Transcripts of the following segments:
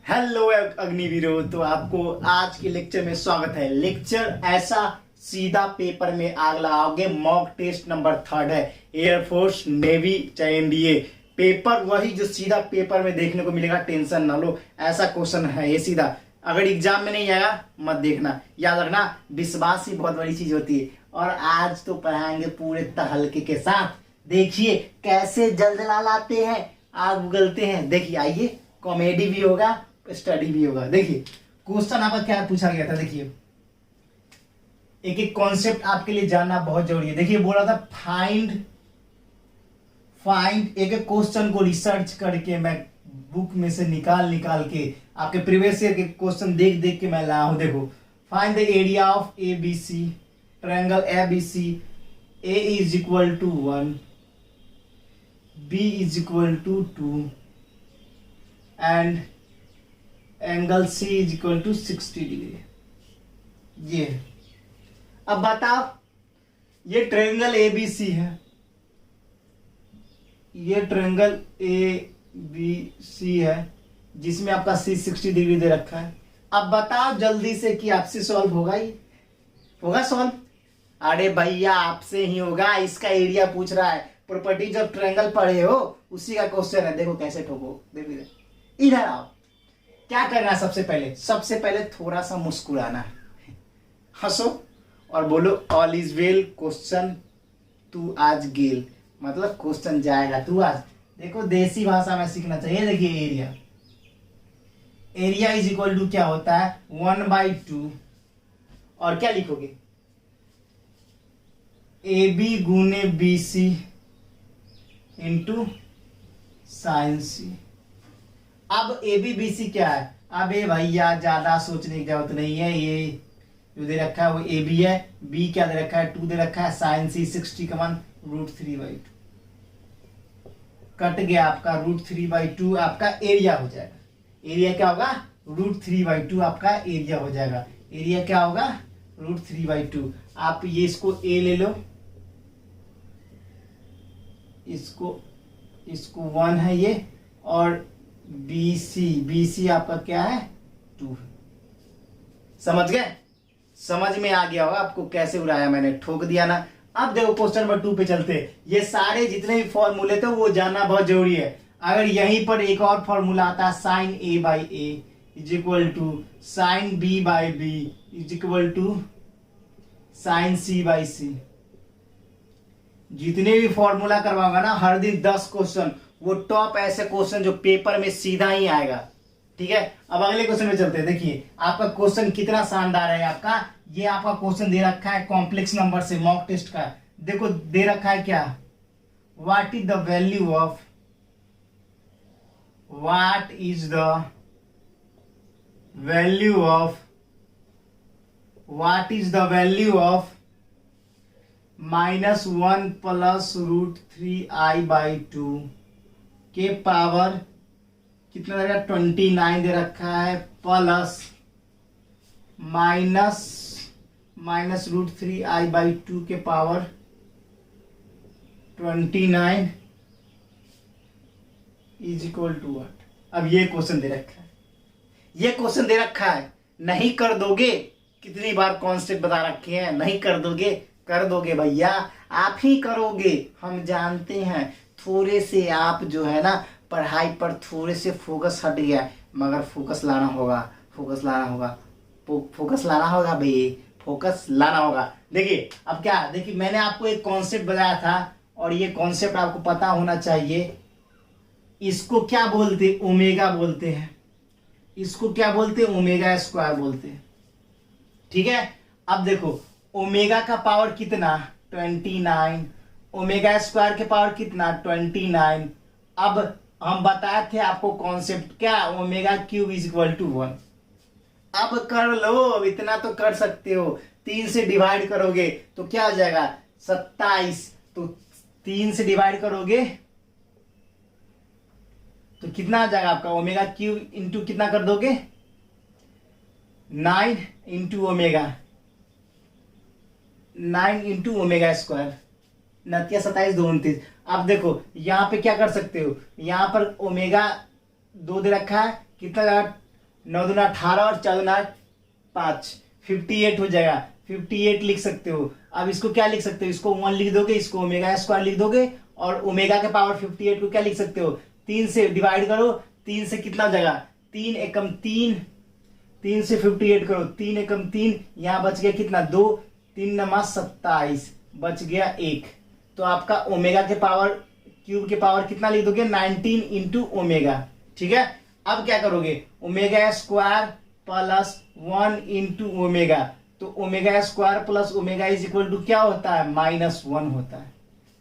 Hello अग्निवीरो। तो आपको आज के लेक्चर में स्वागत है। लेक्चर ऐसा सीधा पेपर में आग लगाओगे। मॉक टेस्ट नंबर 3 है। एयरफोर्स, नेवी चाहे एनडीए, पेपर वही जो सीधा पेपर में देखने को मिलेगा। टेंशन ना लो, ऐसा क्वेश्चन है ये सीधा। अगर एग्जाम में नहीं आएगा मत देखना, याद रखना विश्वास ही बहुत बड़ी चीज होती है। और आज तो पढ़ाएंगे पूरे तहलके के साथ। देखिए कैसे जलजला लाते हैं, आग उगलते हैं। देखिए आइए, कॉमेडी भी होगा, स्टडी भी होगा। देखिए क्वेश्चन आपका क्या पूछा गया था। देखिए एक एक कॉन्सेप्ट आपके लिए जानना बहुत जरूरी है। देखिए बोला था फाइंड एक एक क्वेश्चन को रिसर्च करके मैं बुक में से निकाल के आपके प्रीवियस ईयर के क्वेश्चन देख देख के मैं लाया हूं। देखो find the area of A B C, triangle A B C. A is equal to 1, B is equal to 2 and angle C is equal to 60 degree. ये अब बताओ, ये ट्रायंगल ए बी सी है, ये ट्रायंगल ए बी सी है जिसमें आपका सी 60 degree दे रखा है। अब बताओ जल्दी से कि आपसे सॉल्व होगा, ये होगा सॉल्व? अरे भैया आपसे ही होगा। इसका एरिया पूछ रहा है। प्रॉपर्टीज ऑफ ट्रायंगल पढ़े हो, उसी का क्वेश्चन है। देखो कैसे ठोको। देखो इधर आओ। क्या करना है? सबसे पहले थोड़ा सा मुस्कुराना है, हंसो और बोलो ऑल इज वेल, क्वेश्चन तू आज गेल। मतलब क्वेश्चन जाएगा तू आज। देखो देसी भाषा में सीखना चाहिए। देखिए एरिया इज इक्वल टू क्या होता है 1/2 और क्या लिखोगे ए बी गुने बी सी इंटू साइन सी। अब ए बी बी सी क्या है? अब ए भैया ज्यादा सोचने की जरूरत नहीं है। ये जो दे रखा है वो ए बी है, बी क्या दे रखा है 2 दे रखा है, साइन सी 60 का मान √3/2 कट गया। आपका √3/2 आपका एरिया हो जाएगा। एरिया क्या होगा? √3/2 आपका एरिया हो जाएगा। एरिया क्या होगा? √3/2। आप ये इसको ए ले लो, इसको 1 है ये, और BC आपका क्या है 2। समझ गए? समझ में आ गया होगा आपको कैसे उड़ाया मैंने, ठोक दिया ना। अब देखो क्वेश्चन नंबर 2 पे चलते हैं। ये सारे जितने भी फॉर्मूले थे वो जानना बहुत जरूरी है। अगर यहीं पर एक और फॉर्मूला आता है sine A/A is equal to sine B/B is equal to sine C/C। जितने भी फॉर्मूला करवाऊंगा ना हर दिन 10 क्वेश्चन, वो टॉप ऐसे क्वेश्चन जो पेपर में सीधा ही आएगा। ठीक है, अब अगले क्वेश्चन में चलते हैं। देखिए आपका क्वेश्चन कितना शानदार है। आपका ये आपका क्वेश्चन दे रखा है कॉम्प्लेक्स नंबर से, मॉक टेस्ट का। देखो दे रखा है क्या, what is the value of -1 plus √3i/2 के पावर कितना दे रखा है 29 दे रखा है, प्लस माइनस √3i/2 के power 29 is equal to what. अब ये क्वेश्चन दे रखा है, नहीं कर दोगे? कितनी बार कॉन्सेप्ट बता रखे हैं, नहीं कर दोगे? कर दोगे भैया, आप ही करोगे, हम जानते हैं। थोड़े से आप जो है ना पढ़ाई पर थोड़े से फोकस हट गया, मगर फोकस लाना होगा भाई, फोकस लाना होगा। देखिए अब क्या, देखिए मैंने आपको एक कॉन्सेप्ट बताया था और ये कॉन्सेप्ट आपको पता होना चाहिए। इसको क्या बोलते? ओमेगा बोलते हैं। इसको क्या बोलते? ओमेगा स्क्वायर बोलते हैं। ठीक है, अब देखो ओमेगा का पावर कितना 29, ओमेगा स्क्वायर के पावर कितना 29। अब हम बताए थे आपको कॉन्सेप्ट क्या, omega cube is equal to 1। अब कर लो, इतना तो कर सकते हो। 3 से डिवाइड करोगे तो क्या हो जाएगा 27। तो 3 से डिवाइड करोगे तो कितना आ जाएगा आपका ओमेगा क्यूब इंटू कितना कर दोगे 9 इंटू ओमेगा स्क्वायर, 27 2 29। अब देखो यहाँ पे क्या कर सकते हो, यहाँ पर ओमेगा 2 दे रखा है, कितना 9 दूना 18 और 4 दूना 5, 58 हो जाएगा। 58 लिख सकते हो। अब इसको क्या लिख सकते हो, इसको 1 लिख दोगे, इसको ओमेगा स्क्वायर लिख दोगे, और ओमेगा के पावर 58 को क्या लिख सकते हो, 3 से डिवाइड करो। 3 से कितना हो जाएगा, 3 एकम 3, 3 से 58 करो, 3 एकम 3, यहाँ बच गया कितना 2, 3 नमा 27, बच गया 1। तो आपका ओमेगा के पावर क्यूब के पावर कितना लिख दोगे, 19 इंटू ओमेगा। ठीक है, अब क्या करोगे, omega square plus 1 into omega, तो omega square plus omega is equal to क्या होता है, -1 होता है।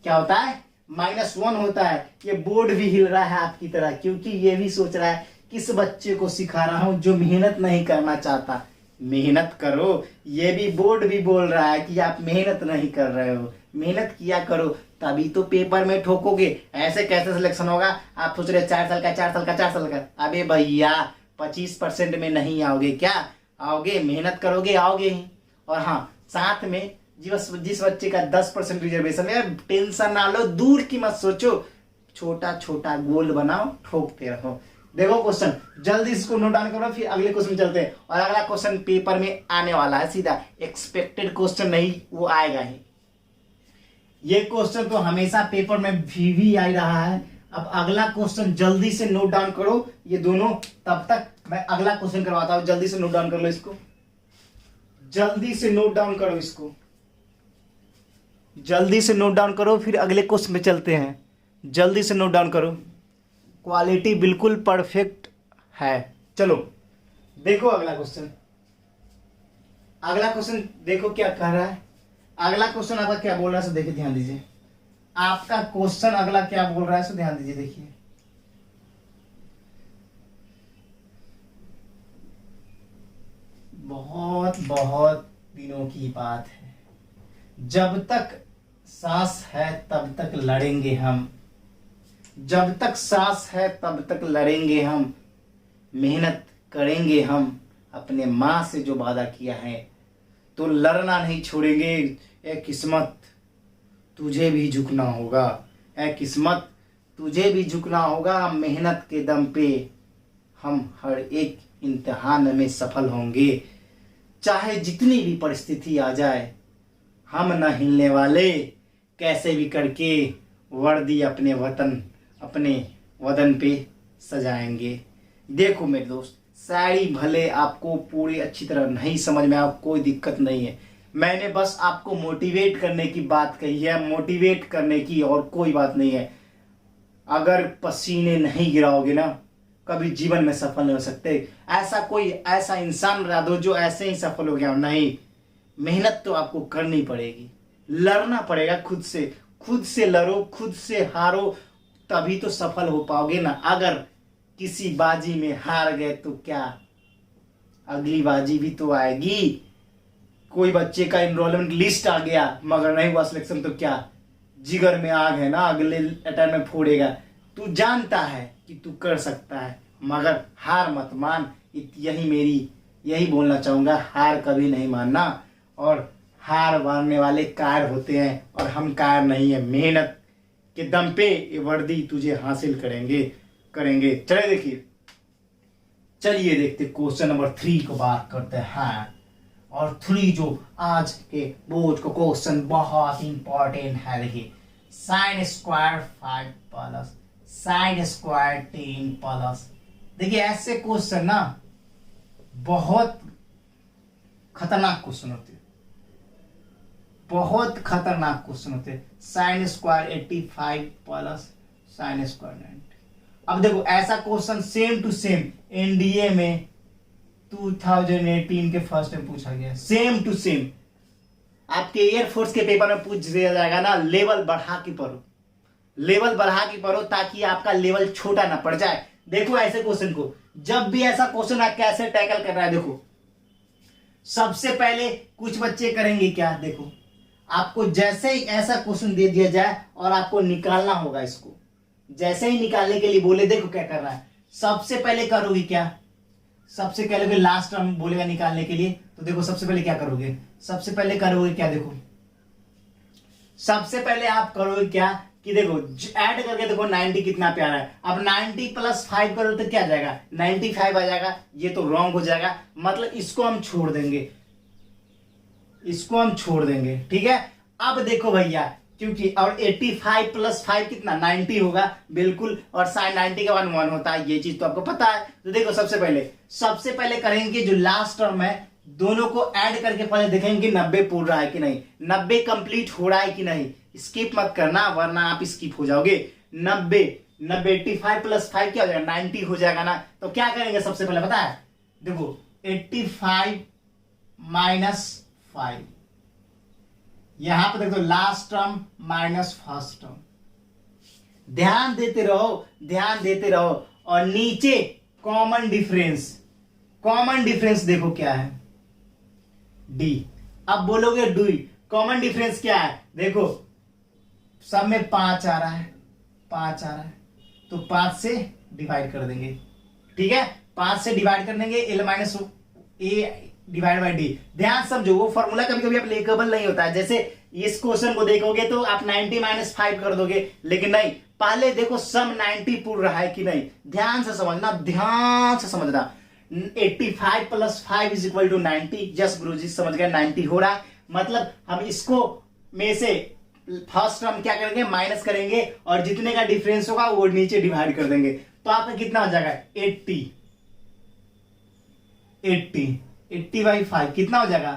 क्या होता है, -1 होता है। ये बोर्ड भी हिल रहा है आपकी तरह, क्योंकि ये भी सोच रहा है किस बच्चे को सिखा रहा हूं जो मेहनत नहीं करना चाहता। मेहनत करो, ये भी बोर्ड भी बोल रहा है कि आप मेहनत नहीं कर रहे हो। मेहनत किया करो, तभी तो पेपर में ठोकोगे। ऐसे कैसे सिलेक्शन होगा, आप सोच रहे 4 साल का 4 साल का 4 साल का, अबे भैया 25% में नहीं आओगे क्या, आओगे, मेहनत करोगे आओगे ही। और हाँ, साथ में जिस बच्चे का 10% रिजर्वेशन है, टेंशन ना लो, दूर की मत सोचो, छोटा छोटा गोल बनाओ, ठोकते रहो। देखो क्वेश्चन, जल्दी इसको नोट डाउन करो, फिर अगले क्वेश्चन चलते हैं। और अगला क्वेश्चन पेपर में आने वाला है, सीधा एक्सपेक्टेड क्वेश्चन नहीं, वो आएगा ही। ये क्वेश्चन तो हमेशा पेपर में भी आ रहा है। अब अगला क्वेश्चन जल्दी से नोट डाउन करो ये दोनों, तब तक मैं अगला क्वेश्चन करवाता हूं। जल्दी से नोट डाउन कर लो इसको, जल्दी से नोट डाउन करो इसको, जल्दी से नोट डाउन करो, फिर अगले क्वेश्चन में चलते हैं। जल्दी से नोट डाउन करो, क्वालिटी बिल्कुल परफेक्ट है। चलो देखो अगला क्वेश्चन, अगला क्वेश्चन देखो क्या कह रहा है। अगला क्वेश्चन आपका क्या बोल रहा है, सो देखिए, ध्यान दीजिए। आपका क्वेश्चन अगला क्या बोल रहा है, सो ध्यान दीजिए, देखिए। बहुत बहुत दिनों की बात है, जब तक सांस है तब तक लड़ेंगे हम, जब तक सांस है तब तक लड़ेंगे हम, मेहनत करेंगे हम, अपने माँ से जो वादा किया है तो लड़ना नहीं छोड़ेंगे। ए किस्मत तुझे भी झुकना होगा, ए किस्मत तुझे भी झुकना होगा, मेहनत के दम पे हम हर एक इम्तिहान में सफल होंगे। चाहे जितनी भी परिस्थिति आ जाए, हम न हिलने वाले, कैसे भी करके वर्दी अपने वतन पे सजाएंगे। देखो मेरे दोस्त, शायरी भले आपको पूरी अच्छी तरह नहीं समझ में आए, कोई दिक्कत नहीं है, मैंने बस आपको मोटिवेट करने की बात कही है, मोटिवेट करने की, और कोई बात नहीं है। अगर पसीने नहीं गिराओगे ना, कभी जीवन में सफल नहीं हो सकते। ऐसा इंसान बता दो जो ऐसे ही सफल हो गया, नहीं, मेहनत तो आपको करनी पड़ेगी, लड़ना पड़ेगा खुद से लड़ो, खुद से हारो, तभी तो सफल हो पाओगे ना। अगर किसी बाजी में हार गए तो क्या, अगली बाजी भी तो आएगी। कोई बच्चे का एनरोलमेंट लिस्ट आ गया मगर नहीं हुआ सिलेक्शन, तो क्या, जिगर में आग है ना, अगले अटैम्प्ट में फोड़ेगा। तू जानता है कि तू कर सकता है, मगर हार मत मान। यही बोलना चाहूंगा, हार कभी नहीं मानना। और हार मानने वाले कायर होते हैं, और हम कायर नहीं है। मेहनत के दम पे ये वर्दी तुझे हासिल करेंगे। चलिए देखते क्वेश्चन नंबर 3 को बात करते हैं। और 3 जो आज के बोर्ड का क्वेश्चन बहुत इंपॉर्टेंट है। देखिए, sin square 5 plus sin square 10 plus. देखिए ऐसे क्वेश्चन ना बहुत खतरनाक क्वेश्चन होते हैं, बहुत खतरनाक क्वेश्चन होते हैं। sin square 85 plus sin square 90। अब देखो ऐसा question same to same NDA में 2018 के फर्स्ट में पूछा गया, सेम टू सेम। आपके एयरफोर्स के पेपर में पूछ दिया जाएगा ना, लेवल बढ़ा के पढ़ो, लेवल बढ़ा के पढ़ो, ताकि आपका लेवल छोटा ना पड़ जाए। देखो ऐसे क्वेश्चन को, जब भी ऐसा क्वेश्चन आप कैसे टैकल कर रहा है, देखो सबसे पहले कुछ बच्चे करेंगे क्या, देखो आपको जैसे ही ऐसा क्वेश्चन दे दिया जाए और आपको निकालना होगा, इसको जैसे ही निकालने के लिए बोले, देखो क्या कर रहा है, सबसे पहले करोगे क्या, सबसे पहले लास्ट टर्म बोलेगा निकालने के लिए, तो देखो सबसे पहले क्या करोगे, सबसे पहले करोगे क्या, देखो सबसे पहले आप करोगे क्या कि देखो ऐड करके देखो 90 कितना प्यारा है। अब 90 प्लस 5 करो तो क्या आ जाएगा, 95 आ जाएगा। ये तो रॉन्ग हो जाएगा, मतलब इसको हम छोड़ देंगे, इसको हम छोड़ देंगे, ठीक है। अब देखो भैया, क्योंकि और 85 प्लस 5 कितना 90 होगा, बिल्कुल। और साइन 90 के बाद 1 होता है, ये चीज तो आपको पता है। तो देखो सबसे पहले करेंगे जो लास्ट टर्म है, दोनों को ऐड करके पहले देखेंगे 90 पूरा है कि नहीं, 90 कंप्लीट हो रहा है कि नहीं। स्किप मत करना वरना आप स्किप हो जाओगे। 90 85 प्लस 5 क्या हो जाएगा, 90 हो जाएगा ना। तो क्या करेंगे सबसे पहले पता है, देखो 85 माइनस 5, यहां पर देखो last term minus first term, ध्यान देते रहो, ध्यान देते रहो। और नीचे कॉमन डिफरेंस, कॉमन डिफरेंस देखो क्या है, डी। अब बोलोगे डी कॉमन डिफरेंस क्या है, देखो सब में 5 आ रहा है, 5 आ रहा है, तो 5 से डिवाइड कर देंगे, ठीक है। 5 से डिवाइड कर देंगे, L minus A divide by D. ध्यान समझो, वो फॉर्मूला कभी कभी एप्लीकेबल नहीं होता है। जैसे इस क्वेश्चन को देखोगे तो आप 90 माइनस 5 कर दोगे, लेकिन नहीं, पहले देखो सम 90 पूर्ण रहा है कि नहीं। ध्यान से समझना, ध्यान से समझना। 85 plus 5 is equal to 90। Just गुरुजी समझ गए, 90 हो रहा है, मतलब हम इसको में से फर्स्ट टर्म क्या करेंगे, माइनस करेंगे, और जितने का डिफरेंस होगा वो नीचे डिवाइड कर देंगे। तो आपका कितना हो जाएगा, 80 बाई 5 कितना हो जाएगा,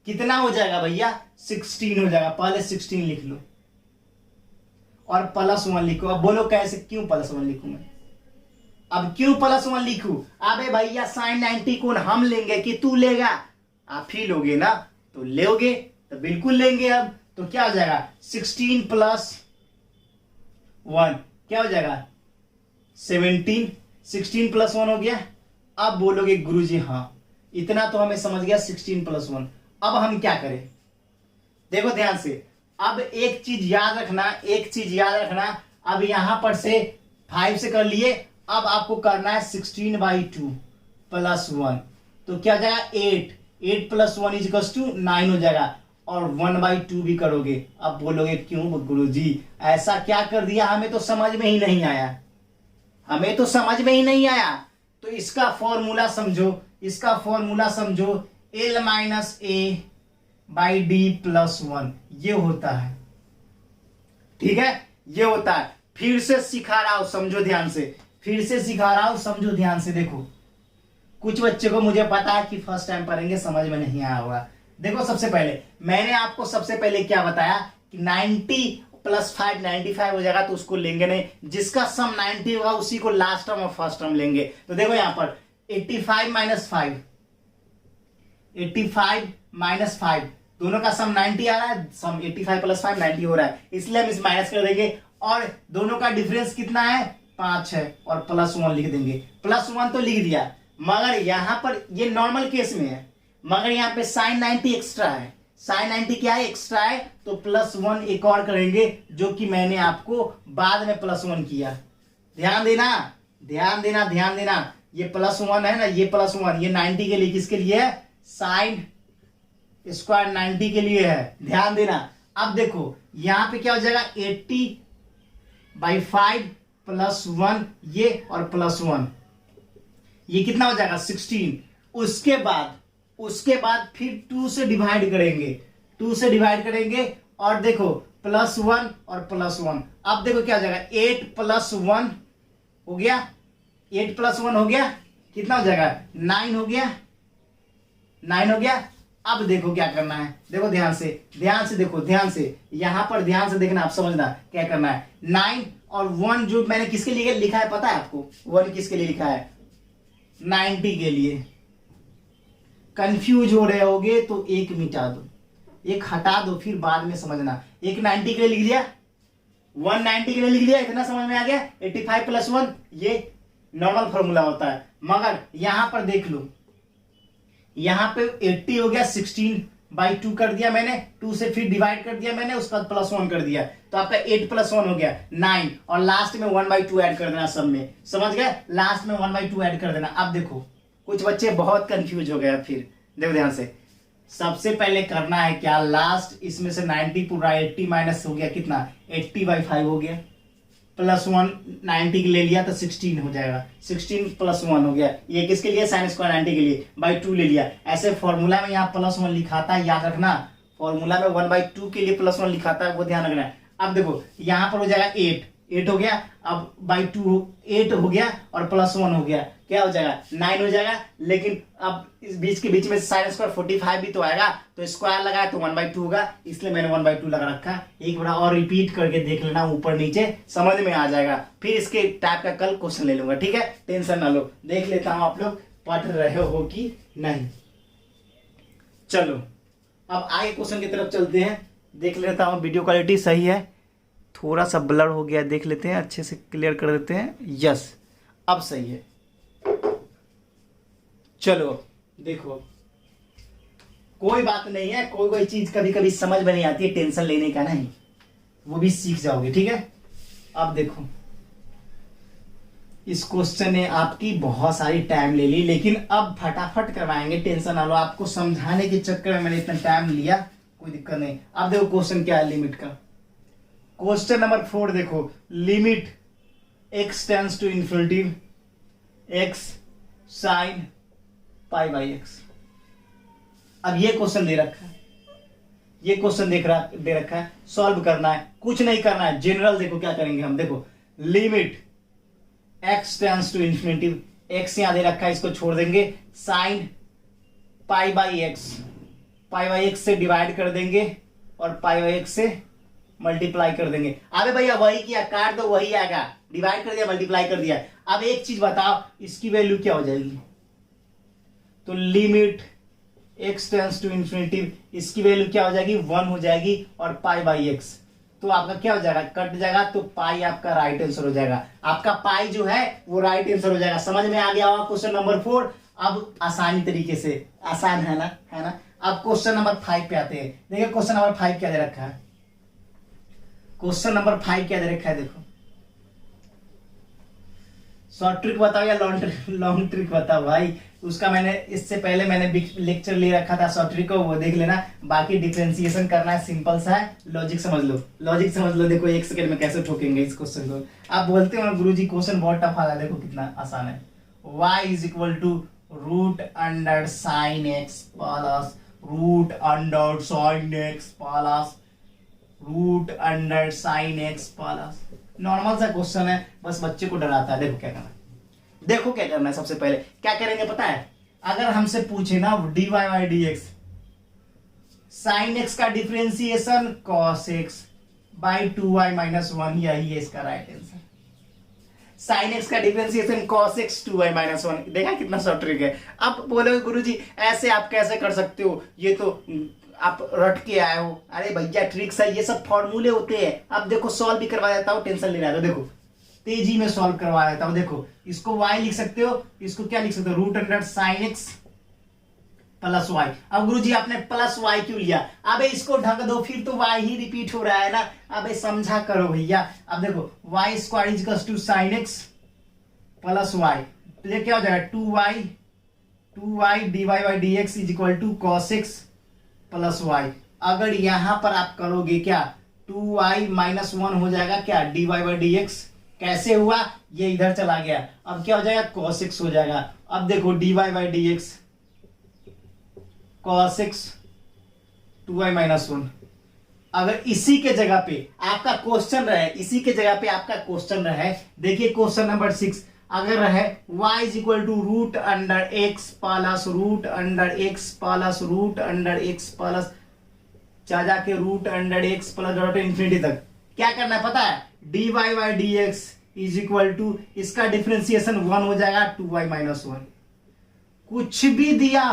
कितना हो जाएगा भैया, 16 हो जाएगा। पहले 16 लिख लो और प्लस 1 लिखो। अब बोलो कैसे, क्यों प्लस 1 लिखूं मैं, अब क्यों प्लस 1 लिखूं। अबे भैया साइन 90 कौन हम लेंगे कि तू लेगा, आप ही लोगे ना, तो लोगे तो बिल्कुल लेंगे। अब तो क्या हो जाएगा, 16 प्लस 1 क्या हो जाएगा, 17। 16 प्लस 1 हो गया। अब बोलोगे गुरुजी हाँ इतना तो हमें समझ गया, 16 प्लस 1। अब हम क्या करें, देखो ध्यान से। अब एक चीज याद रखना, एक चीज याद रखना। अब यहां पर से 5 से कर लिए, अब आपको करना है 16 बाई 2 प्लस 1, तो क्या हो जाएगा 8 प्लस 1 इज इक्वल टू 9 हो जाएगा। और 1 बाई 2 भी करोगे। अब बोलोगे क्यों गुरुजी ऐसा क्या कर दिया, हमें तो समझ में ही नहीं आया, हमें तो समझ में ही नहीं आया। तो इसका फॉर्मूला समझो, इसका फॉर्मूला समझो, L minus A by D plus 1 ये होता है, ठीक है, ये होता है। फिर से सिखा रहा हूं, समझो ध्यान से, फिर से सिखा रहा हूं, समझो ध्यान से। देखो कुछ बच्चे को मुझे पता है कि फर्स्ट टाइम पढ़ेंगे समझ में नहीं आया होगा। देखो सबसे पहले मैंने आपको सबसे पहले क्या बताया कि 90 प्लस 5 95 हो जाएगा, तो उसको लेंगे नहीं, जिसका सम 90 होगा उसी को लास्ट टर्म और फर्स्ट टर्म लेंगे। तो देखो यहां पर 85 माइनस 5, 85 माइनस 5 दोनों का सम 90 आ रहा है, सम 85 प्लस 5 90 हो रहा है, इसलिए हम इस माइनस कर देंगे। और दोनों का डिफरेंस कितना है, 5 है, और प्लस 1 लिख देंगे। प्लस 1 तो लिख दिया, मगर यहां पर ये नॉर्मल केस में है, मगर यहां पे साइन 90 एक्स्ट्रा है। साइन 90 क्या है, एक्स्ट्रा है, तो प्लस 1 एक और करेंगे, जो कि मैंने आपको बाद में प्लस 1 किया। ध्यान देना, ध्यान देना, ध्यान देना। ये प्लस 1 है ना, ये प्लस 1 ये 90 के लिए, किसके लिए है, साइन स्क्वायर 90 के लिए है, ध्यान देना। अब देखो यहां पे क्या हो जाएगा, 80 बाई 5 प्लस 1 ये और प्लस 1 ये कितना हो जाएगा, 16। उसके बाद फिर 2 से डिवाइड करेंगे, 2 से डिवाइड करेंगे, और देखो प्लस 1 और प्लस 1। अब देखो क्या हो जाएगा, 8 प्लस 1 हो गया, 8 प्लस 1 हो गया, कितना हो जाएगा, 9 हो गया, 9 हो गया। अब देखो क्या करना है, देखो ध्यान से, ध्यान से देखो, ध्यान से, यहां पर ध्यान से देखना, आप समझना क्या करना है। 9 और 1 जो मैंने किसके लिए लिखा है पता है आपको, 1 किसके लिए लिखा है, 90 के लिए। कंफ्यूज हो रहे होगे तो एक मिटा दो, एक हटा दो, फिर बाद में समझना। एक 90 के लिए लिख दिया, 1 90 के लिए लिख दिया, इतना समझ में आ गया। 85 प्लस 1 ये नॉर्मल फॉर्मूला होता है, मगर यहां पर देख लो, यहां पे 80 हो गया, 16 बाई 2 कर दिया मैंने, 2 से फिर डिवाइड कर दिया मैंने, उसके बाद प्लस 1 कर दिया, तो आपका 8 प्लस 1 हो गया 9, और लास्ट में 1 बाई 2 ऐड कर देना सब में, समझ गए, लास्ट में 1 बाई 2 ऐड कर देना। अब देखो कुछ बच्चे बहुत कंफ्यूज हो गए, फिर देखो ध्यान से, सबसे पहले करना है क्या, लास्ट इसमें से 90 पूरा 80 माइनस हो गया कितना, 80/5 हो गया, +1 90 ले लिया तो 16 हो जाएगा, 16 +1 हो गया, ये किसके लिए, sin स्क्वायर 90 के लिए, /2 ले लिया। ऐसे फॉर्मूला में यहाँ +1 लिखाता है, याद रखना, फॉर्मूला में 1/2 के लिए +1 लिखाता है, वो ध्यान रखना है। अब देखो यहाँ पर हो जाएगा 8 हो गया, अब /2 8 हो गया और +1 हो गया, क्या हो जाएगा 9 हो जाएगा। लेकिन अब इस बीच के बीच में sin स्क्वायर 45 भी तो आएगा, तो स्क्वायर लगाया तो 1/2 होगा, इसलिए मैंने 1/2 लगा रखा। एक बार और रिपीट करके देख लेना, ऊपर नीचे समझ में आ जाएगा, फिर इसके टाइप का कल क्वेश्चन ले लूंगा, ठीक है, टेंशन ना लो। देख लेता हूं आप लोग पढ़ रहे हो कि नहीं। चलो अब आगे क्वेश्चन की तरफ चलते हैं, देख लेता हूं, वीडियो क्वालिटी सही है, थोड़ा सा ब्लर हो गया, देख लेते हैं, अच्छे से क्लियर कर देते हैं, यस अब सही है। चलो देखो, कोई बात नहीं है, कोई चीज कभी कभी समझ में नहीं आती है, टेंशन लेने का नहीं, वो भी सीख जाओगे, ठीक है। अब देखो इस क्वेश्चन ने आपकी बहुत सारी टाइम ले ली, लेकिन अब फटाफट करवाएंगे, टेंशन ना लो। आपको समझाने के चक्कर में मैंने इतना टाइम लिया, कोई दिक्कत नहीं। अब देखो क्वेश्चन क्या है लिमिट का, क्वेश्चन नंबर 4 देखो, limit x tends to infinity x sin π/x। अब ये क्वेश्चन दे रखा है, ये क्वेश्चन दे रखा है, सॉल्व करना है, कुछ नहीं करना है, जनरल देखो क्या करेंगे हम, देखो limit x tends to infinity, x यहां दे रखा है, इसको छोड़ देंगे, sin π/x से डिवाइड कर देंगे और π/x से मल्टीप्लाई कर देंगे। अबे भैया वही किया, काट दो वही आएगा, डिवाइड कर दिया मल्टीप्लाई कर दिया। अब एक चीज बताओ, इसकी वैल्यू क्या हो जाएगी, तो limit x tends to infinity, इसकी वैल्यू क्या हो जाएगी 1 हो जाएगी, और π/x तो आपका क्या हो जाएगा, कट जाएगा, तो पाई आपका राइट आंसर हो जाएगा, आपका पाई जो है वो राइट आंसर हो जाएगा। समझ में आ गया होगा क्वेश्चन नंबर 4। अब आसानी तरीके से, आसान है ना। अब क्वेश्चन नंबर 5 पे आते हैं, देखिए क्वेश्चन नंबर 5 क्या दे रखा है, क्वेश्चन नंबर 5 क्या दे रखा है, देखो शॉर्ट ट्रिक बताओ या लॉन्ग ट्रिक बताओ भाई, उसका मैंने इससे पहले मैंने लेक्चर ले रखा था शॉर्ट ट्रिक को, वो देख लेना। बाकी डिफरेंशिएशन करना है, सिंपल सा है, लॉजिक समझ लो। देखो 1 सेकंड में कैसे ठोकेंगे इस क्वेश्चन को। आप बोलते हो गुरुजी क्वेश्चन बहुत टफ आ रहा है, देखो कितना आसान है। y = √under sin x plus √under sin x plus √under sin x plus, normal सा क्वेश्चन है, बस बच्चे को डराता है। देखो क्या करना है, सबसे पहले क्या करेंगे पता है, अगर हमसे पूछे ना dy/dx, sin x का differentiation cos x by 2y - 1, यही है इसका राइट आंसर। sin x का डिफरेंशिएशन cos x 2y - 1, देखा कितना शॉर्ट ट्रिक है। अब बोलोगे गुरुजी ऐसे आप कैसे कर सकते हो, ये तो आप रट के आए हो। अरे भैया ट्रिक्स है, ये सब फॉर्मूले होते हैं। अब देखो सॉल्व भी करवा देता हूँ, टेंशन ले रहा है, देखो तेजी में सॉल्व करवा देता हूँ। देखो इसको y लिख सकते हो, इसको क्या लिख सकते हो, √under sin x plus y। अब गुरुजी आपने प्लस y क्यों लिया, अबे इसको ढक दो, फिर तो y ही रिपीट हो रहा है ना, अबे समझा करो भैया। अब देखो y² = sin x plus y, तो ये क्या हो जाएगा 2y dy/dx = cos x plus y। अगर यहां पर आप करोगे क्या 2y - 1 हो जाएगा क्या dy/dx, कैसे हुआ, ये इधर चला गया, अब क्या हो जाएगा cos x हो जाएगा। अब देखो dy/dx cos x 2y - 1, अगर इसी के जगह पे आपका क्वेश्चन रहे, इसी के जगह पे आपका क्वेश्चन रहे, देखिए क्वेश्चन नंबर 6 अगर रहे y = √under x plus √under x plus √under x plus जाके √under x प्लस इन्फिनिटी तक, क्या करना है पता है, dy/dx = इसका डिफरेंशिएशन 1 हो जाएगा 2y - 1। कुछ भी दिया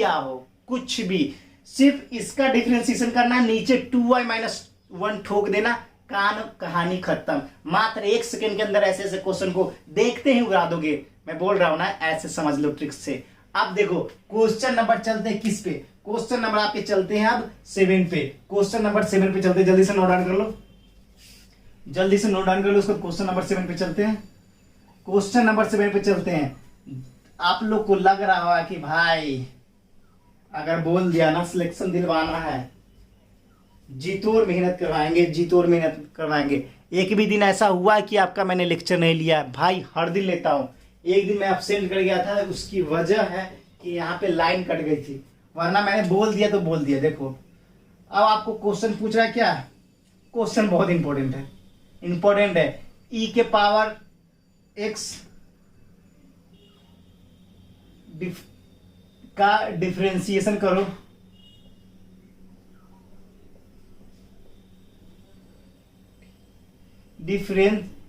हो, कुछ भी, सिर्फ इसका डिफरेंशिएशन करना, नीचे 2y - 1 ठोक देना, कहानी खत्म। मात्र 1 सेकंड के अंदर ऐसे क्वेश्चन को देखते ही उड़ा दोगे। मैं बोल रहा हूं ना, ऐसे समझ लो ट्रिक्स से। अब देखो क्वेश्चन नंबर चलते हैं किस पे, क्वेश्चन नंबर आपके चलते हैं अब 7 पे। क्वेश्चन नंबर 7 पे चलते, जल्दी से नोट डाउन कर लो, उसको क्वेश्चन नंबर 7 पे चलते हैं। क्वेश्चन नंबर 7 पे चलते हैं। आप लोग को लग रहा होगा कि भाई अगर बोल दिया ना सिलेक्शन दिलवाना है, जीतोर मेहनत करवाएंगे, जीतोर मेहनत करवाएंगे। एक भी दिन ऐसा हुआ कि आपका मैंने लेक्चर नहीं लिया भाई? हर दिन लेता हूँ। एक दिन मैं एब्सेंट कर गया था, उसकी वजह है कि यहाँ पे लाइन कट गई थी, वरना मैंने बोल दिया तो बोल दिया। देखो अब आपको क्वेश्चन पूछ रहा है क्या? क्वेश्चन बहुत इंपॉर्टेंट है, इंपॉर्टेंट है। ई के पावर एक्स का डिफरेंशिएशन करो। डिफरेंशिएशन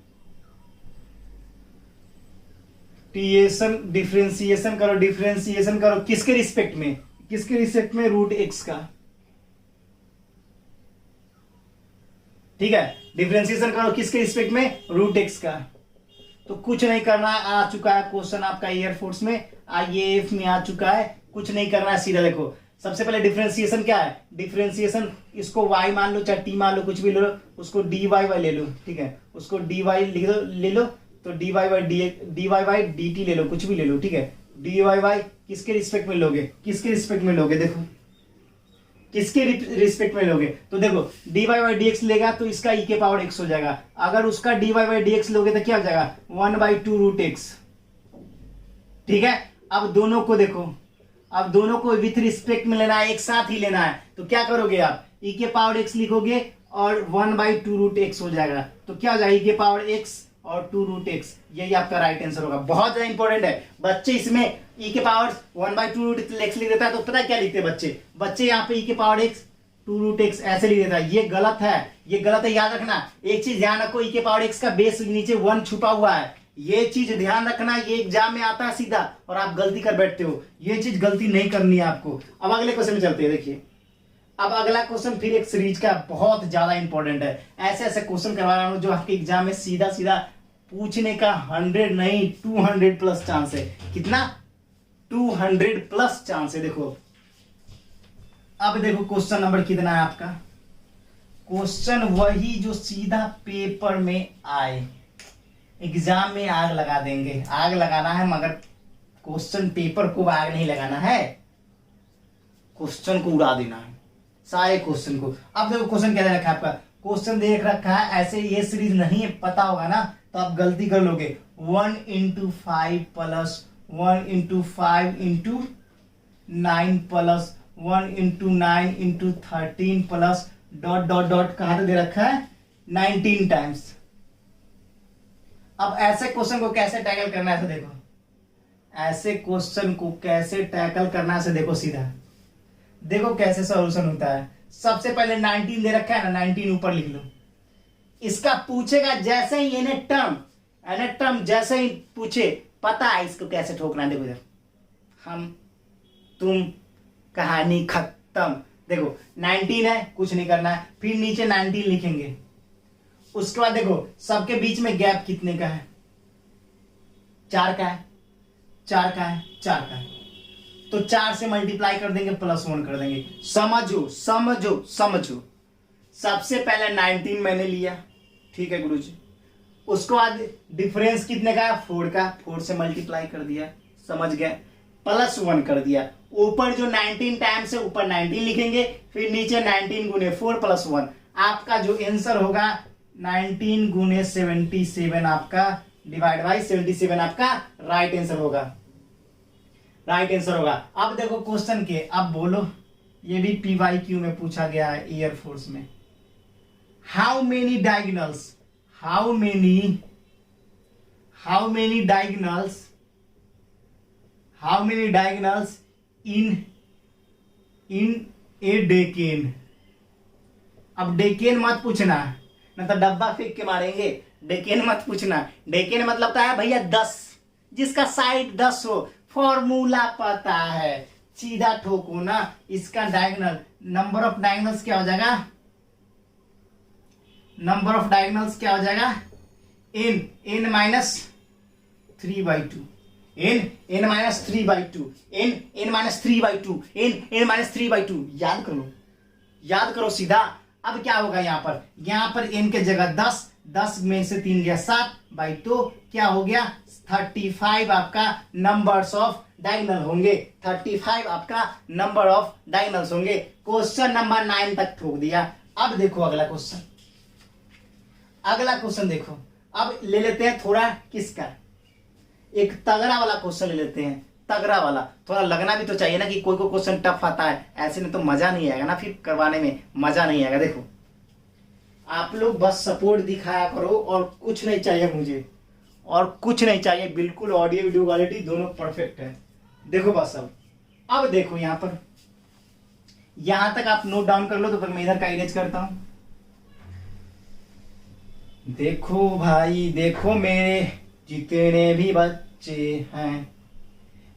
करो, डिफरेंशिएशन करो किसके रिस्पेक्ट में? किसके रिस्पेक्ट में? रूट एक्स का। ठीक है, डिफरेंशिएशन करो किसके रिस्पेक्ट में? रूट एक्स का। तो कुछ नहीं करना, आ चुका है क्वेश्चन आपका एयरफोर्स में, आईएएफ में आ चुका है। कुछ नहीं करना है, सीधा देखो। सबसे पहले डिफरेंशिएशन क्या है? डिफरेंशिएशन, इसको y मान लो चाहे t मान लो, कुछ भी ले लो, उसको dy बाई ले लो। ठीक है, उसको dy लिख दो, ले लो तो dy बाई dt ले लो, कुछ भी ले लो। ठीक है, dy बाई किसके रिस्पेक्ट में लोगे? किसके रिस्पेक्ट में लोगे? देखो किसके रिस्पेक्ट में लोगे? तो देखो dy बाई dx लेगा तो इसका e के पावर x हो जाएगा। अगर उसका dy बाई dx लोगे तो क्या हो जाएगा? 1/2 रूट एक्स। ठीक है, अब दोनों को देखो, अब दोनों को विथ रिस्पेक्ट में लेना है, एक साथ ही लेना है। तो क्या करोगे आप? e के पावर x लिखोगे और 1/2 रूट एक्स हो जाएगा। तो क्या हो जाएगा? e के पावर x और 2 रूट एक्स, यही आपका राइट आंसर होगा। बहुत ज्यादा इंपॉर्टेंट है बच्चे, इसमें e के पावर 1/2 रूट एक्स लिख देता है तो पता है क्या लिखते हैं बच्चे? बच्चे यहाँ पे e के पावर x 2 रूट एक्स ऐसे लिख देता है। ये गलत है, ये गलत है, याद रखना। एक चीज ध्यान रखो, e के पावर x का बेस नीचे 1 छुपा हुआ है, ये चीज ध्यान रखना। ये एग्जाम में आता है सीधा और आप गलती कर बैठते हो, ये चीज गलती नहीं करनी है आपको। अब अगले क्वेश्चन में चलते हैं। देखिए अब अगला क्वेश्चन फिर एक सीरीज का बहुत ज्यादा इंपॉर्टेंट है। ऐसे ऐसे क्वेश्चन करवा रहा हूं जो आपके एग्जाम में सीधा सीधा पूछने का 100 नहीं 200 प्लस चांस है। कितना? 200 प्लस चांस है। देखो अब देखो क्वेश्चन नंबर कितना है आपका? क्वेश्चन वही जो सीधा पेपर में आए, एग्जाम में आग लगा देंगे। आग लगाना है मगर क्वेश्चन पेपर को आग नहीं लगाना है, क्वेश्चन को उड़ा देना है, सारे क्वेश्चन को। अब देखो क्वेश्चन क्या दे रखा है आपका? क्वेश्चन देख रखा है ऐसे, ये सीरीज नहीं पता होगा ना तो आप गलती कर लोगे। 1 × 5 plus 1 × 5 × 9 plus 1 × 9 × 13 plus dot dot dot कहां तक दे रखा है? 19 टाइम्स। अब ऐसे क्वेश्चन को कैसे टैकल करना है? तो देखो ऐसे क्वेश्चन को कैसे टैकल करना है, देखो सीधा देखो कैसे सॉल्यूशन होता है। सबसे पहले 19 दे रखा है ना, 19 ऊपर लिख लो। इसका पूछेगा जैसे ही एन टर्म जैसे ही पूछे, पता है इसको कैसे ठोकना है। देखो इधर हम तुम कहानी खत्म। देखो 19 है, कुछ नहीं करना है, फिर नीचे 19 लिखेंगे। उसके बाद देखो सबके बीच में गैप कितने का है? 4 का है, 4 का है, 4 का है। तो 4 से मल्टीप्लाई कर देंगे, +1 कर देंगे। समझो समझो समझो। सबसे पहले 19 मैंने लिया, ठीक है गुरुजी। उसके बाद डिफरेंस कितने का है? 4 का, 4 से मल्टीप्लाई कर दिया, समझ गए, +1 कर दिया। ऊपर जो 19 टाइम्स है ऊपर 19 लिखेंगे, फिर नीचे 19 गुने 4 + 1। आपका जो आंसर होगा 19 गुने 77 आपका डिवाइड बाई 77 आपका राइट आंसर होगा, राइट आंसर होगा। अब देखो क्वेश्चन के, अब बोलो, ये भी PYQ में पूछा गया है एयरफोर्स में। How many diagonals, how many diagonals in A decane. अब डेकेन मत पूछना, ना तो डब्बा फेंक के मारेंगे। डेकेन मत पूछना, डेकेन मतलब होता है भैया 10, जिसका साइड 10 हो। फॉर्मूला पता है, सीधा ठोको ना। इसका डायगोनल, नंबर ऑफ डायगोनल्स क्या हो जाएगा? नंबर ऑफ डायगोनल्स क्या हो जाएगा? n -3/2, n -3/2 याद करो, याद करो सीधा। अब क्या होगा यहाँ पर n के जगह 10, 10 में से 3 गया 7 बाई 2 क्या हो गया 35 आपका नंबर्स ऑफ डायगोनल होंगे। 35 आपका नंबर ऑफ डायगोनल्स होंगे। क्वेश्चन नंबर 9 तक ठोक दिया। अब देखो अगला क्वेश्चन, अगला क्वेश्चन देखो। अब ले लेते हैं थोड़ा किसका, एक तगड़ा वाला क्वेश्चन ले लेते हैं। तगड़ा वाला थोड़ा लगना भी तो चाहिए ना कि कोई कोई क्वेश्चन टफ आता है, ऐसे में तो मजा नहीं आएगा ना, फिर करवाने में मजा नहीं आएगा। देखो आप लोग बस सपोर्ट दिखाया करो और कुछ नहीं चाहिए मुझे, और कुछ नहीं चाहिए, बिल्कुल ऑडियो वीडियो क्वालिटी दोनों परफेक्ट है। देखो बस अब देखो यहां पर, यहां तक आप नोट डाउन कर लो तो फिर मैं इधर का इरेज करता हूं। देखो भाई देखो, मेरे जितने भी बच्चे हैं,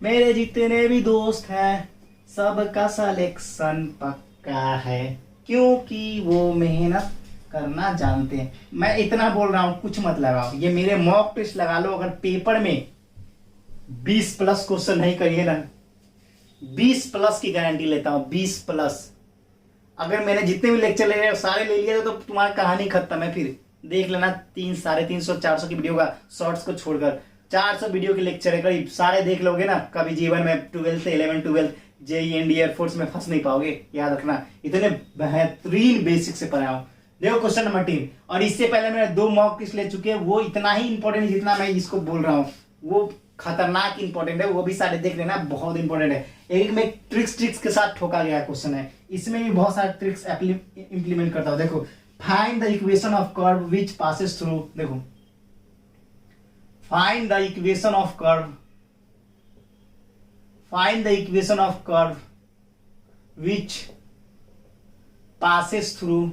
मेरे जितने भी दोस्त हैं, सबका सिलेक्शन पक्का है, क्योंकि वो मेहनत करना जानते हैं। मैं इतना बोल रहा हूं, कुछ मत लगाओ, ये मेरे मॉक टेस्ट लगा लो। अगर पेपर में 20 प्लस क्वेश्चन नहीं करिए ना, 20 प्लस की गारंटी लेता हूं, 20 प्लस। अगर मैंने जितने भी लेक्चर ले सारे ले लिए तो तुम्हारी कहानी खत्म है। फिर देख लेना 300, 350, 400 की वीडियो का, शॉर्ट्स को छोड़कर 400 वीडियो के लेक्चर है करीब, सारे देख लोगे ना, कभी जीवन में 12th 11 12 जेई एंड एयरफोर्स में फंस नहीं पाओगे। याद रखना, इतने बेहतरीन बेसिक से पढ़ा हूं। देखो क्वेश्चन नंबर 3, और इससे पहले मैंने 2 मॉक टेस्ट ले चुके हैं, वो इतना ही इंपॉर्टेंट जितना मैं इसको बोल रहा हूं, वो खतरनाक इंपॉर्टेंट है, वो भी सारे देख लेना, बहुत इंपॉर्टेंट है। एक में ट्रिक्स के साथ ठोका गया क्वेश्चन है, इसमें भी बहुत सारे ट्रिक्स इंप्लीमेंट करता हूं। देखो find the equation of curve which passes through, देखो find the equation of curve, find the equation of curve which passes through,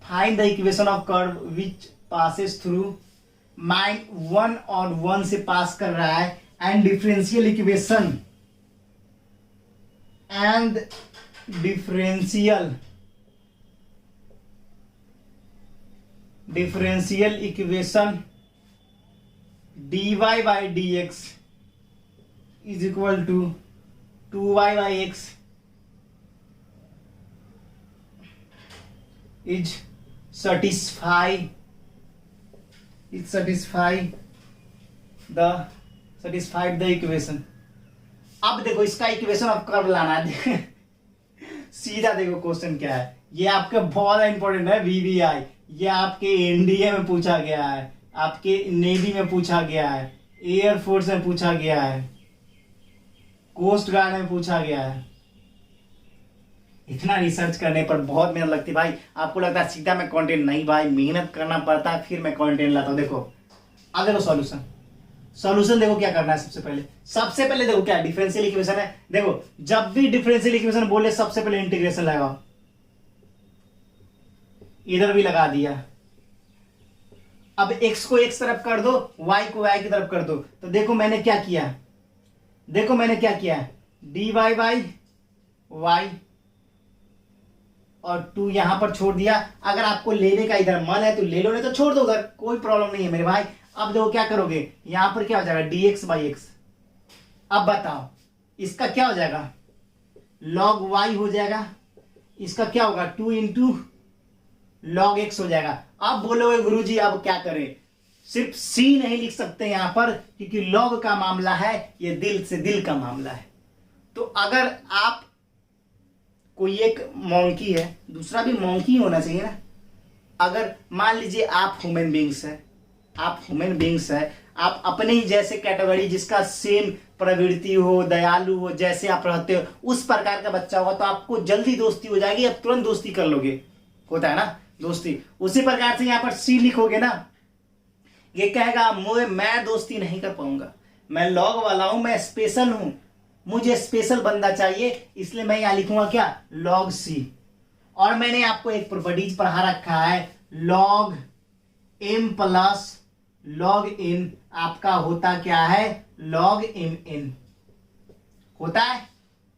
find the equation of curve which passes through, mind 1 और 1 से pass कर रहा है, and differential equation, and differential equation dy by dx is equal to 2y by x is satisfy the equation। अब देखो इसका equation of curve लाना है। सीधा देखो क्वेश्चन क्या है, ये आपका बहुत इंपॉर्टेंट है, VVI, ये आपके एनडीए में पूछा गया है, आपके नेवी में पूछा गया है, एयरफोर्स में पूछा गया है, कोस्ट गार्ड में पूछा गया है। इतना रिसर्च करने पर बहुत मेहनत लगती है भाई। आपको लगता है सीधा मैं कंटेंट, नहीं भाई, मेहनत करना पड़ता है, फिर मैं कंटेंट लाता हूं। देखो अब देखो सॉल्यूशन देखो क्या करना है। सबसे पहले देखो क्या डिफरेंशियल इक्वेशन है। देखो जब भी डिफरेंशियल इक्वेशन बोले सबसे पहले इंटीग्रेशन लगाओ, इधर भी लगा दिया। अब x को x तरफ कर दो, y को y की तरफ कर दो। तो देखो मैंने क्या किया, dy बाई y और 2 यहां पर छोड़ दिया। अगर आपको लेने का इधर मन है तो ले लो, नहीं तो छोड़ दो उधर, कोई प्रॉब्लम नहीं है मेरे भाई। अब देखो क्या करोगे, यहां पर क्या हो जाएगा dx बाई x। अब बताओ इसका क्या हो जाएगा, log y हो जाएगा, इसका क्या होगा 2 इंटू log x हो जाएगा। अब बोलोगे गुरुजी अब क्या करें, सिर्फ c नहीं लिख सकते यहां पर, क्योंकि log का मामला है, ये दिल से दिल का मामला है। तो अगर आप कोई एक मॉन्की है, दूसरा भी मॉन्की होना चाहिए ना। अगर मान लीजिए आप ह्यूमन बींग्स है, आप अपने ही जैसे कैटेगरी, जिसका सेम प्रवृत्ति हो, दयालु हो, जैसे आप रहते हो उस प्रकार का बच्चा होगा तो आपको जल्दी दोस्ती हो जाएगी, आप तुरंत दोस्ती कर लोगे, होता है ना दोस्ती। उसी प्रकार से यहां पर सी लिखोगे ना, ये कहेगा मैं दोस्ती नहीं कर पाऊंगा, मैं लॉग वाला हूं, मैं स्पेशल हूं, मुझे स्पेशल बंदा चाहिए, इसलिए मैं यहां लिखूंगा क्या log c। और मैंने आपको एक प्रॉपर्टीज पढ़ा रखा है, log m plus log n आपका होता क्या है log mn होता है।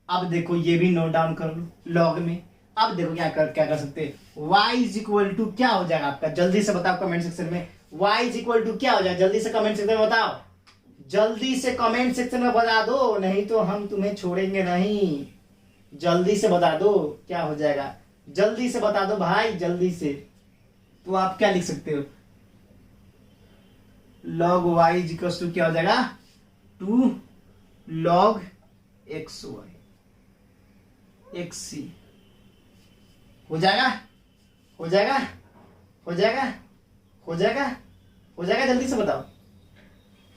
अब देखो ये भी नोट डाउन कर लो log में। अब देखो क्या कर सकते हैं, y इज इक्वल टू क्या हो जाएगा आपका, जल्दी से बताओ कमेंट सेक्शन में, y इज इक्वल टू क्या हो जाएगा, जल्दी से कमेंट सेक्शन में बताओ, जल्दी से कमेंट सेक्शन में बता दो, नहीं तो हम तुम्हें छोड़ेंगे नहीं। जल्दी से बता दो क्या हो जाएगा, जल्दी से बता दो भाई, जल्दी से। तो आप क्या लिख सकते हो, log y इक्वल टू क्या हो जाएगा, 2 log x y x c। हो जाएगा, हो जाएगा, हो जाएगा, हो जाएगा, हो जाएगा, जल्दी से बताओ।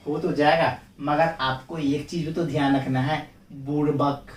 हो तो जाएगा, मगर आपको एक चीज तो ध्यान रखना है, बुड़बक,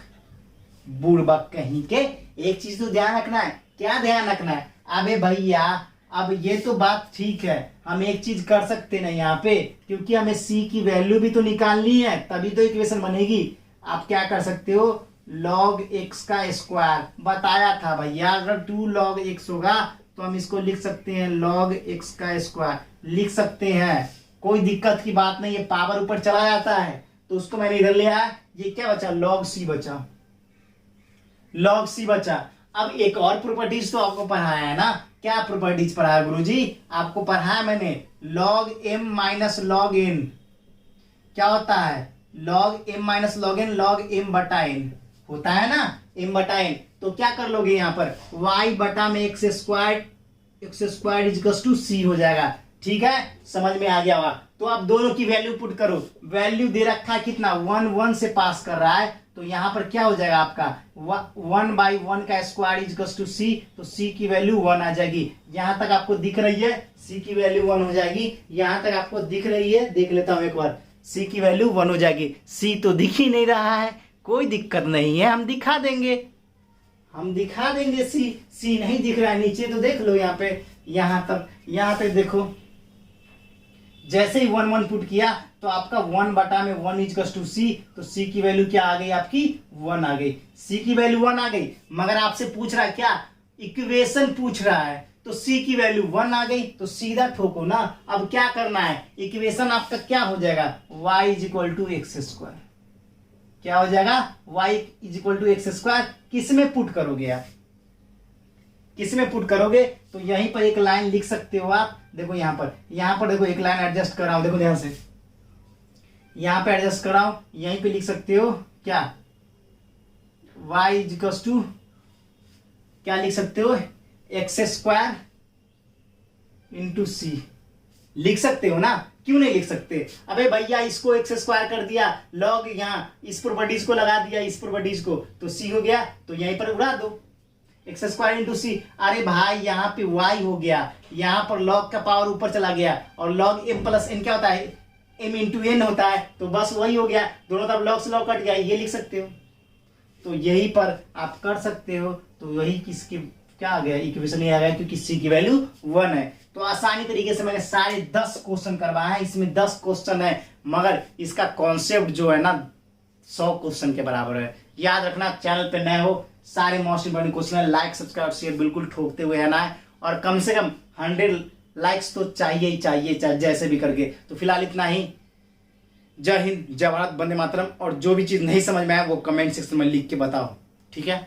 बुड़बक कहीं के, एक चीज तो ध्यान रखना है। क्या ध्यान रखना है? अबे भैया, अब ये तो बात ठीक है, हम एक चीज कर सकते ना यहाँ पे, क्योंकि हमें c की वैल्यू भी तो निकालनी है, तभी तो इक्वेशन बनेगी। आप क्या कर सकते हो, log x का स्क्वायर बताया था भैया, अगर 2 log x होगा तो हम इसको लिख सकते हैं log x का स्क्वायर लिख सकते हैं, कोई दिक्कत की बात नहीं है। पावर ऊपर चला जाता है तो उसको मैंने इधर ले आया, ये क्या बचा, log c बचा, log c बचा। अब एक और प्रॉपर्टीज तो आपको पढ़ाया है ना, क्या प्रॉपर्टीज पढ़ाया गुरुजी? आपको पढ़ाया मैंने log m minus log n क्या होता है, log m minus log n log m बटा n होता है ना, m बटा n। तो क्या कर लोगे यहाँ पर, y बटा में x square is to c हो जाएगा। ठीक है, समझ में आ गया होगा। तो आप दोनों की वैल्यू पुट करो, वैल्यू दे रखा है कितना, 1 1 से पास कर रहा है, तो यहाँ पर क्या हो जाएगा आपका 1/1 का स्क्वायर इज टू c, तो c की वैल्यू 1 आ जाएगी। यहाँ तक आपको दिख रही है, c की वैल्यू 1 हो जाएगी। यहाँ तक आपको दिख रही है, देख लेता हूँ एक बार, c की वैल्यू 1 हो जाएगी। c तो दिख ही नहीं रहा है, कोई दिक्कत नहीं है, हम दिखा देंगे, हम दिखा देंगे। c नहीं दिख रहा है, नीचे तो देख लो, यहाँ पे, यहाँ तक देखो, जैसे ही 1 1 पुट किया तो आपका 1 बटा में 1 इज टू c, तो c की वैल्यू क्या आ गई आपकी, 1 आ गई। c की वैल्यू 1 आ गई, मगर आपसे पूछ रहा है क्या, इक्वेशन पूछ रहा है, तो c की वैल्यू 1 आ गई, तो सीधा ठोको ना। अब क्या करना है, इक्वेशन आपका क्या हो जाएगा, y is equal to X square, क्या हो जाएगा, y is equal to X square. किस में पुट करोगे आप, किस में पुट करोगे, तो यहीं पर एक लाइन लिख सकते हो आप, देखो यहाँ पर देखो एक लाइन एडजस्ट कर रहा हूं, देखो ध्यान से, यहाँ पे एडजस्ट कर रहा हूं, यहीं पे लिख सकते हो क्या, y इज इक्वल टू क्या लिख सकते हो, एक्स स्क्वायर इंटू सी, लिख सकते हो ना, क्यों नहीं लिख सकते? अबे भैया इसको एक्स स्क्वायर कर दिया, लॉग यहाँ इस प्रॉपर्टीज को लगा दिया, इस प्रॉपर्टीज को, तो सी हो गया, तो यहीं पर उड़ा दो, एक्स स्क्वायर इंटू सी। अरे भाई यहाँ पे y हो गया, यहाँ पर log का पावर ऊपर चला गया, और log m प्लस n क्या होता है, m इंटू n होता है, तो बस वही हो गया, दोनों तरफ log से log कट गया, ये लिख सकते हो। तो यही पर आप कर सकते हो, तो वही किसकी क्या आ गया, इक्वेशन ये आ गया, क्योंकि c की वैल्यू 1 है। तो आसानी तरीके से मैंने सारे 10 क्वेश्चन करवाए हैं, इसमें 10 क्वेश्चन है, मगर इसका कॉन्सेप्ट जो है ना 100 क्वेश्चन के बराबर है। याद रखना, चैनल पे नए हो, सारे most important question like subscribe share बिल्कुल ठोकते हुए है ना, और कम से कम 100 लाइक्स तो चाहिए ही चाहिए, जैसे भी करके। तो फिलहाल इतना ही, जय हिंद, जय भारत, वंदे मातरम। और जो भी चीज नहीं समझ में आया वो कमेंट सेक्शन में लिख के बताओ, ठीक है।